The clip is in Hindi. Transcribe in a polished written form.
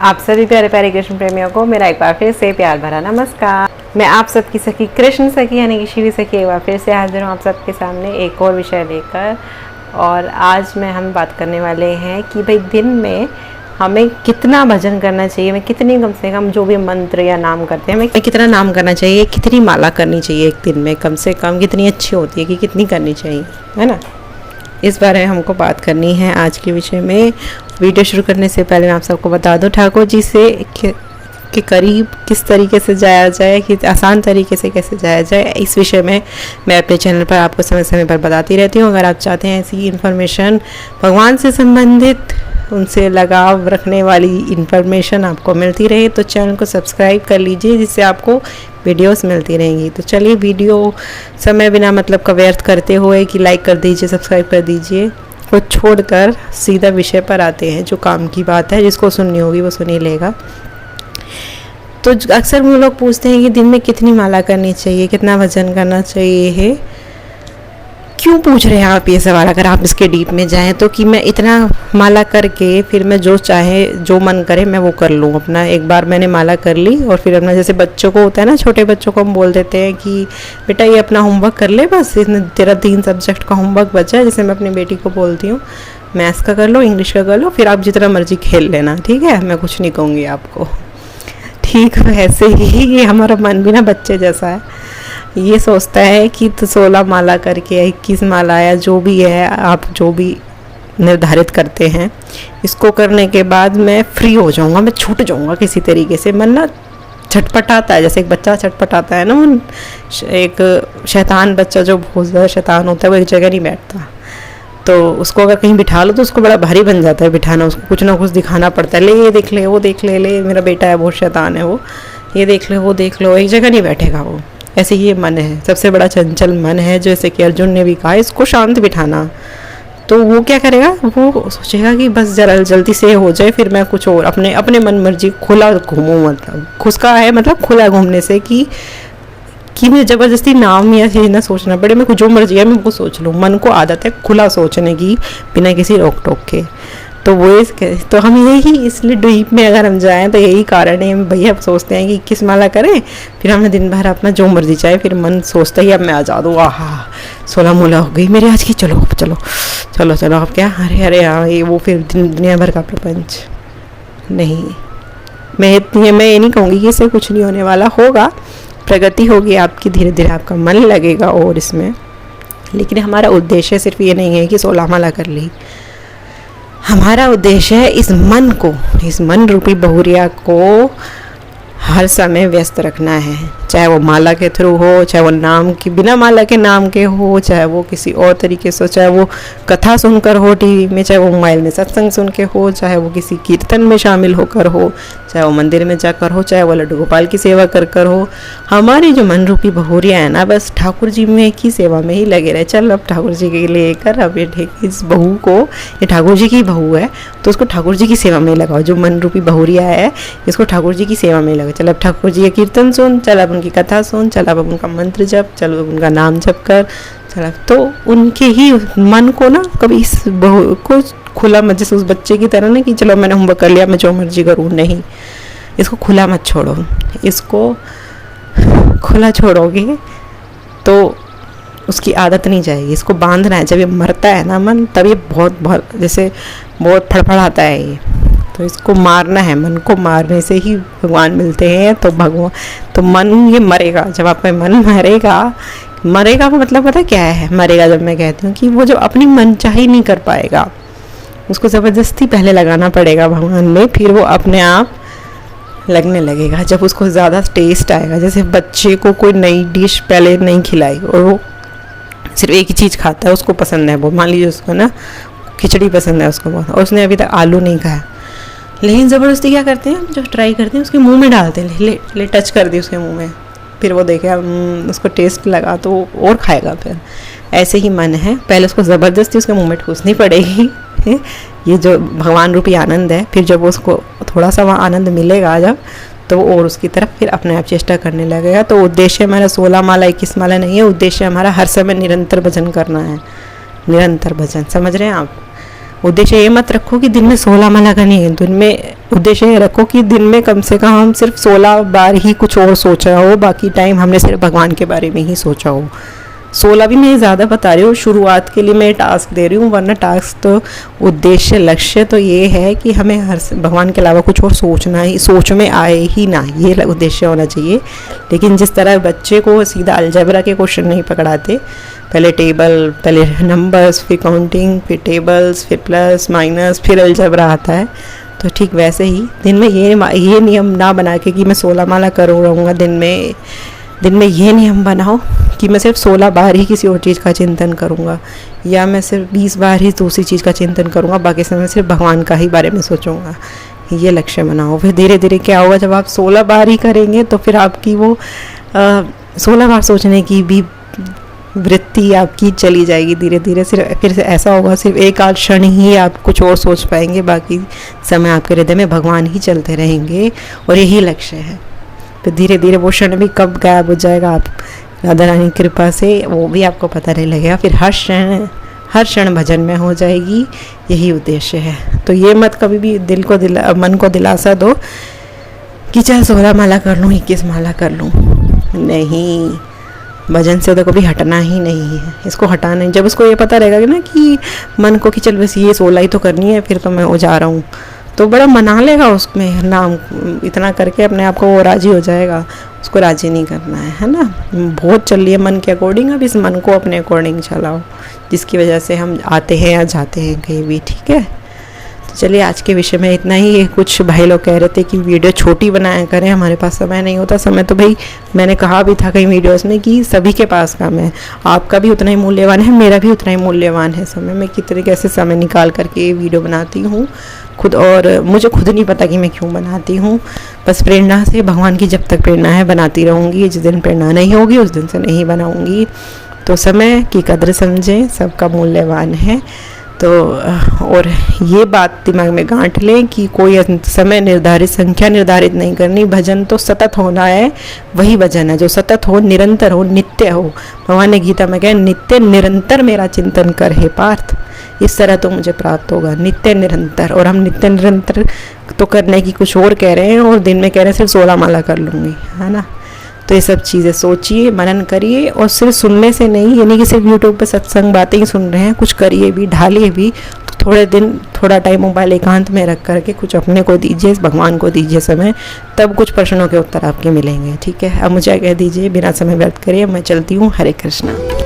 आप सभी प्यारे प्यारे कृष्ण प्रेमियों को मेरा एक बार फिर से प्यार भरा नमस्कार। मैं आप सबकी सखी कृष्ण सखी यानी कि शिवी सखी एक बार फिर से हाजिर हूँ आप सबके सामने एक और विषय लेकर। और आज हम बात करने वाले हैं कि भाई दिन में हमें कितना भजन करना चाहिए, हमें कितनी कम से कम जो भी मंत्र या नाम करते हैं हमें कितना नाम करना चाहिए, कितनी माला करनी चाहिए एक दिन में कम से कम, कितनी अच्छी होती है कि कितनी करनी चाहिए, है ना। इस बारे में हमको बात करनी है आज के विषय में। वीडियो शुरू करने से पहले मैं आप सबको बता दूं ठाकुर जी से के करीब किस तरीके से जाया जाए, कि आसान तरीके से कैसे जाया जाए, इस विषय में मैं अपने चैनल पर आपको समय समय पर बताती रहती हूँ। अगर आप चाहते हैं ऐसी इन्फॉर्मेशन भगवान से संबंधित, उनसे लगाव रखने वाली इन्फॉर्मेशन आपको मिलती रहे तो चैनल को सब्सक्राइब कर लीजिए, जिससे आपको वीडियोस मिलती रहेंगी। तो चलिए वीडियो समय बिना मतलब का व्यर्थ करते हुए कि लाइक कर दीजिए, सब्सक्राइब कर दीजिए को छोड़कर सीधा विषय पर आते हैं। जो काम की बात है, जिसको सुननी होगी वो सुन ही लेगा। तो अक्सर वो लोग पूछते हैं कि दिन में कितनी माला करनी चाहिए, कितना भजन करना चाहिए है। क्यों पूछ रहे हैं आप ये सवाल? अगर आप इसके डीप में जाएं तो कि मैं इतना माला करके फिर मैं जो चाहे जो मन करे मैं वो कर लूँ अपना। एक बार मैंने माला कर ली और फिर अपना, जैसे बच्चों को होता है ना, छोटे बच्चों को हम बोल देते हैं कि बेटा ये अपना होमवर्क कर ले, बस इसमें तेरा 3 सब्जेक्ट का होमवर्क बचा है। जैसे मैं अपनी बेटी को बोलती हूँ मैथ्स का कर लो, इंग्लिश का कर लो, फिर आप जितना मर्जी खेल लेना, ठीक है, मैं कुछ नहीं कहूँगी आपको। ठीक वैसे ही ये हमारा मन भी ना बच्चे जैसा है, ये सोचता है कि तो 16 माला करके 21 माला या जो भी है आप जो भी निर्धारित करते हैं, इसको करने के बाद मैं फ्री हो जाऊंगा, मैं छूट जाऊंगा किसी तरीके से। मन ना छटपटाता है, जैसे एक बच्चा छटपटाता है ना, एक शैतान बच्चा जो बहुत ज़्यादा शैतान होता है वो एक जगह नहीं बैठता। तो उसको अगर कहीं बिठा लो तो उसको बड़ा भारी बन जाता है बिठाना, उसको कुछ ना कुछ दिखाना पड़ता है। ले ये देख ले, वो देख ले, ले मेरा बेटा है बहुत शैतान है वो, ये देख ले वो देख लो, एक जगह नहीं बैठेगा वो। ऐसे ही ये मन है, सबसे बड़ा चंचल मन है, जैसे कि अर्जुन ने भी कहा इसको शांत बिठाना। तो वो क्या करेगा, वो सोचेगा कि बस जरा जल्दी से हो जाए, फिर मैं कुछ और अपने अपने मन मर्जी खुला घूमूँ। मतलब खुशका है मतलब खुला घूमने से कि मुझे ज़बरदस्ती नाम या चीज़ ना सोचना पड़े, मैं जो मर्जी है मैं वो सोच लूँ। मन को आदत है खुला सोचने की बिना किसी रोक टोक के। तो वो तो हम यही इसलिए डीप में अगर हम जाएं तो यही कारण है, भैया सोचते हैं कि 21 माला करें, फिर हमें दिन भर अपना जो मर्जी चाहे, फिर मन सोचता ही अब मैं आज़ाद हूँ, आहा 16 माला हो गई मेरी आज की, चलो चलो चलो चलो अब क्या, अरे अरे हाँ ये वो, फिर दुनिया भर का प्रपंच। नहीं, मैं ये नहीं कहूँगी कि इससे कुछ नहीं होने वाला, होगा, प्रगति होगी आपकी, धीरे धीरे आपका मन लगेगा और इसमें। लेकिन हमारा उद्देश्य सिर्फ ये नहीं है कि 16 माला कर ली। हमारा उद्देश्य है इस मन को, इस मन रूपी बहुरिया को हर समय व्यस्त रखना है, चाहे वो माला के थ्रू हो, चाहे वो नाम की बिना माला के नाम के हो, चाहे वो किसी और तरीके से, चाहे वो कथा सुनकर हो टीवी में, चाहे वो मोबाइल में सत्संग सुन के हो, चाहे वो किसी कीर्तन में शामिल होकर हो, चाहे वो मंदिर में जाकर हो, चाहे वो लड्डू गोपाल की सेवा कर कर हो। हमारी जो मन रूपी बहुरिया है ना, बस ठाकुर जी में की सेवा में ही लगे रहे। चल अब ठाकुर जी के लेकर अब ये इस बहू को, ये ठाकुर जी की बहू है तो उसको ठाकुर जी की सेवा में लगाओ। जो मन रूपी बहुरिया है इसको ठाकुर जी की सेवा में लगाओ। चल अब ठाकुर जी का कीर्तन सुन, चल अब उनकी कथा सुन, चल अब उनका मंत्र जप, चल अब उनका नाम जप कर, चल अब तो उनके ही मन को ना कभी इस बहू को खुला मत, जैसे उस बच्चे की तरह ना कि चलो मैंने होमवर्क कर लिया मैं जो मर्जी करूँ, नहीं, इसको खुला मत छोड़ो। इसको खुला छोड़ोगे तो उसकी आदत नहीं जाएगी, इसको बांधना है। जब ये मरता है ना मन, तब ये बहुत जैसे बहुत फड़फड़ाता है ये, तो इसको मारना है। मन को मारने से ही भगवान मिलते हैं। तो तो मन ये मरेगा, जब आप में मन मरेगा वो मतलब पता क्या है मरेगा? जब मैं कहती हूँ कि वो जब अपनी मनचाही नहीं कर पाएगा, उसको ज़बरदस्ती पहले लगाना पड़ेगा भगवान में, फिर वो अपने आप लगने लगेगा। जब उसको ज़्यादा टेस्ट आएगा, जैसे बच्चे को कोई नई डिश पहले नहीं खिलाई और वो सिर्फ एक ही चीज़ खाता है, उसको पसंद है वो, मान लीजिए उसको ना खिचड़ी पसंद है उसको बहुत, और उसने अभी तक आलू नहीं खाया, लेकिन ज़बरदस्ती क्या करते हैं, जो ट्राई करते हैं उसके मुंह में डालते हैं, ले टच कर दी उसके मुंह में, फिर वो देखे उसको टेस्ट लगा तो और खाएगा। फिर ऐसे ही मन है, पहले उसको ज़बरदस्ती उसके मुंह में ठूसनी पड़ेगी ये जो भगवान रूपी आनंद है। फिर जब उसको थोड़ा सा वहाँ आनंद मिलेगा जब, तो वो और उसकी तरफ फिर अपने आप चेष्टा करने लगेगा। तो उद्देश्य हमारा 16 माला 21 माला नहीं है, उद्देश्य हमारा हर समय निरंतर भजन करना है, निरंतर भजन। समझ रहे हैं आप? उद्देश्य ये मत रखो कि दिन में 16 माला करनी है, दिन में उद्देश्य रखो कि दिन में कम से कम हम सिर्फ 16 बार ही कुछ और सोचा हो, बाकी टाइम हमने सिर्फ भगवान के बारे में ही सोचा हो। 16 भी मैं ज़्यादा बता रही हूँ, शुरुआत के लिए मैं टास्क दे रही हूँ, वरना टास्क तो उद्देश्य लक्ष्य तो ये है कि हमें हर भगवान के अलावा कुछ और सोचना ही, सोच में आए ही ना, ये उद्देश्य होना चाहिए। लेकिन जिस तरह बच्चे को सीधा अलजेब्रा के क्वेश्चन नहीं पकड़ाते, पहले टेबल, पहले नंबर्स, फिर काउंटिंग, फिर टेबल्स, फिर प्लस माइनस, फिर अलजेब्रा आता है, तो ठीक वैसे ही दिन में ये नियम ना बना के कि मैं 16 माला करूँगा दिन में ये नियम बनाओ कि मैं सिर्फ 16 बार ही किसी और चीज़ का चिंतन करूँगा, या मैं सिर्फ 20 बार ही दूसरी चीज़ का चिंतन करूँगा, बाकी समय सिर्फ भगवान का ही बारे में सोचूंगा। ये लक्ष्य बनाओ। फिर धीरे धीरे क्या होगा, जब आप 16 बार ही करेंगे तो फिर आपकी वो 16 बार सोचने की भी वृत्ति आपकी चली जाएगी धीरे धीरे। फिर ऐसा होगा सिर्फ एक आध क्षण ही आप कुछ और सोच पाएंगे, बाकी समय आपके हृदय में भगवान ही चलते रहेंगे, और यही लक्ष्य है। फिर धीरे धीरे वो क्षण भी कब गायब हो जाएगा, आप राधा रानी की कृपा से वो भी आपको पता नहीं लगेगा। फिर हर क्षण भजन में हो जाएगी, यही उद्देश्य है। तो ये मत कभी भी मन को दिलासा दो कि चाहे 16 माला कर लूँ, 21 माला कर लूँ, नहीं, भजन से तो कभी हटना ही नहीं है। इसको हटाना नहीं। जब उसको ये पता रहेगा कि ना कि मन को कि चल बस ये 16 ही तो करनी है, फिर तो मैं वो जा रहा हूँ, तो बड़ा मना लेगा उसमें नाम, इतना करके अपने आप को वो राजी हो जाएगा। उसको राजी नहीं करना है ना। बहुत चल रही है मन के अकॉर्डिंग, अब इस मन को अपने अकॉर्डिंग चलाओ, जिसकी वजह से हम आते हैं या जाते हैं कहीं भी, ठीक है। तो चलिए आज के विषय में इतना ही। कुछ भाई लोग कह रहे थे कि वीडियो छोटी बनाया करें, हमारे पास समय नहीं होता। समय तो भाई मैंने कहा भी था कई वीडियोस में कि सभी के पास काम है, आपका भी उतना ही मूल्यवान है, मेरा भी उतना ही मूल्यवान है समय। मैं कितने कैसे समय निकाल करके ये वीडियो बनाती हूँ खुद, और मुझे खुद नहीं पता कि मैं क्यों बनाती हूँ। बस प्रेरणा से, भगवान की जब तक प्रेरणा है बनाती रहूँगी, जिस दिन प्रेरणा नहीं होगी उस दिन से नहीं बनाऊँगी। तो समय की कद्र समझें, सबका मूल्यवान है। तो और ये बात दिमाग में गांठ लें कि कोई समय निर्धारित, संख्या निर्धारित नहीं करनी। भजन तो सतत होना है, वही भजन है जो सतत हो, निरंतर हो, नित्य हो। भगवान ने गीता में कहा, नित्य निरंतर मेरा चिंतन कर हे पार्थ, इस तरह तो मुझे प्राप्त होगा, नित्य निरंतर। और हम नित्य निरंतर तो करने की कुछ और कह रहे हैं, और दिन में कह रहे हैं सिर्फ 16 माला कर लूँगी, है ना। तो ये सब चीज़ें सोचिए, मनन करिए, और सिर्फ सुनने से नहीं, यानी कि सिर्फ यूट्यूब पे सत्संग बातें ही सुन रहे हैं, कुछ करिए भी, ढालिए भी। तो थोड़ा टाइम मोबाइल एकांत में रख करके कुछ अपने को दीजिए, भगवान को दीजिए समय, तब कुछ प्रश्नों के उत्तर आपके मिलेंगे, ठीक है। अब मुझे कह दीजिए, बिना समय व्यर्थ करिए, मैं चलती हूँ। हरे कृष्णा।